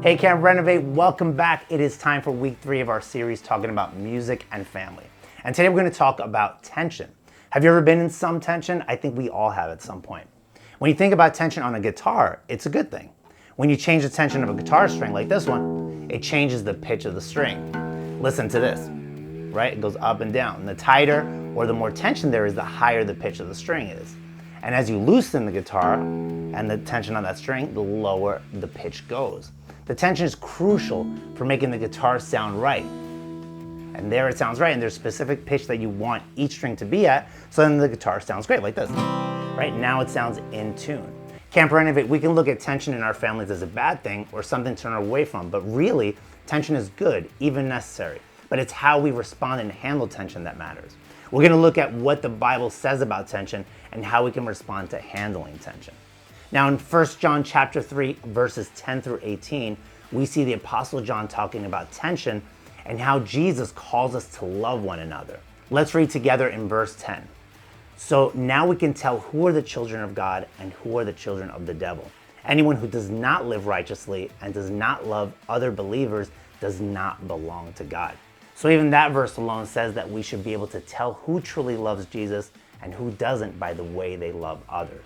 Hey Camp Renovate, welcome back. It is time for week 3 of our series talking about music and family. And today we're going to talk about tension. Have you ever been in some tension? I think we all have at some point. When you think about tension on a guitar, it's a good thing. When you change the tension of a guitar string like this one, it changes the pitch of the string. Listen to this, right? It goes up and down. And the tighter or the more tension there is, the higher the pitch of the string is. And as you loosen the guitar and the tension on that string, the lower the pitch goes. The tension is crucial for making the guitar sound right. And there it sounds right, and there's a specific pitch that you want each string to be at, so then the guitar sounds great, like this. Right now it sounds in tune. Camp Renovate, we can look at tension in our families as a bad thing or something to turn away from, but really, tension is good, even necessary. But it's how we respond and handle tension that matters. We're gonna look at what the Bible says about tension and how we can respond to handling tension. Now in 1 John chapter 3, verses 10 through 18, we see the Apostle John talking about tension and how Jesus calls us to love one another. Let's read together in verse 10. So now we can tell who are the children of God and who are the children of the devil. Anyone who does not live righteously and does not love other believers does not belong to God. So even that verse alone says that we should be able to tell who truly loves Jesus and who doesn't by the way they love others.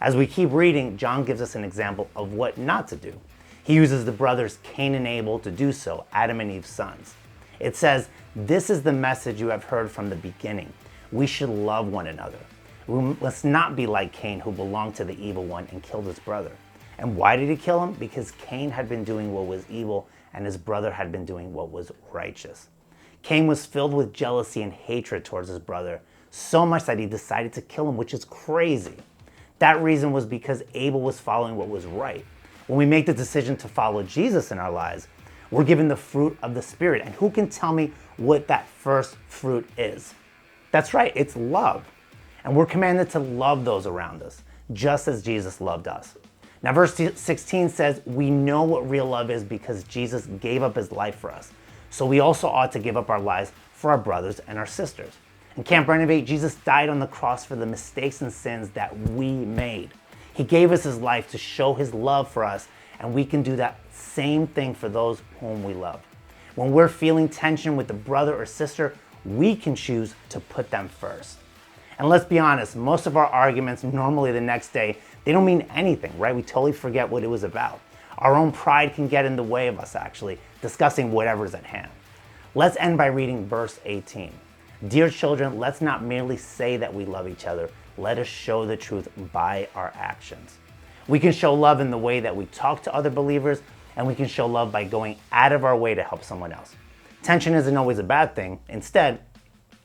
As we keep reading, John gives us an example of what not to do. He uses the brothers Cain and Abel to do so, Adam and Eve's sons. It says, "This is the message you have heard from the beginning. We should love one another. We must not be like Cain, who belonged to the evil one and killed his brother." And why did he kill him? Because Cain had been doing what was evil and his brother had been doing what was righteous. Cain was filled with jealousy and hatred towards his brother, so much that he decided to kill him, which is crazy. That reason was because Abel was following what was right. When we make the decision to follow Jesus in our lives, we're given the fruit of the Spirit. And who can tell me what that first fruit is? That's right, it's love. And we're commanded to love those around us, just as Jesus loved us. Now verse 16 says, we know what real love is because Jesus gave up his life for us. So we also ought to give up our lives for our brothers and our sisters. In Camp Renovate, Jesus died on the cross for the mistakes and sins that we made. He gave us his life to show his love for us, and we can do that same thing for those whom we love. When we're feeling tension with a brother or sister, we can choose to put them first. And let's be honest, most of our arguments normally the next day, they don't mean anything, right? We totally forget what it was about. Our own pride can get in the way of us actually discussing whatever's at hand. Let's end by reading verse 18. Dear children, let's not merely say that we love each other. Let us show the truth by our actions. We can show love in the way that we talk to other believers, and we can show love by going out of our way to help someone else. Tension isn't always a bad thing. Instead,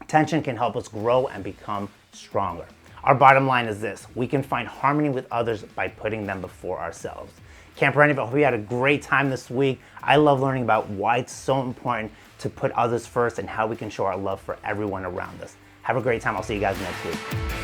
tension can help us grow and become stronger. Our bottom line is this: we can find harmony with others by putting them before ourselves. Camp Renovate, I hope you had a great time this week. I love learning about why it's so important to put others first and how we can show our love for everyone around us. Have a great time. I'll see you guys next week.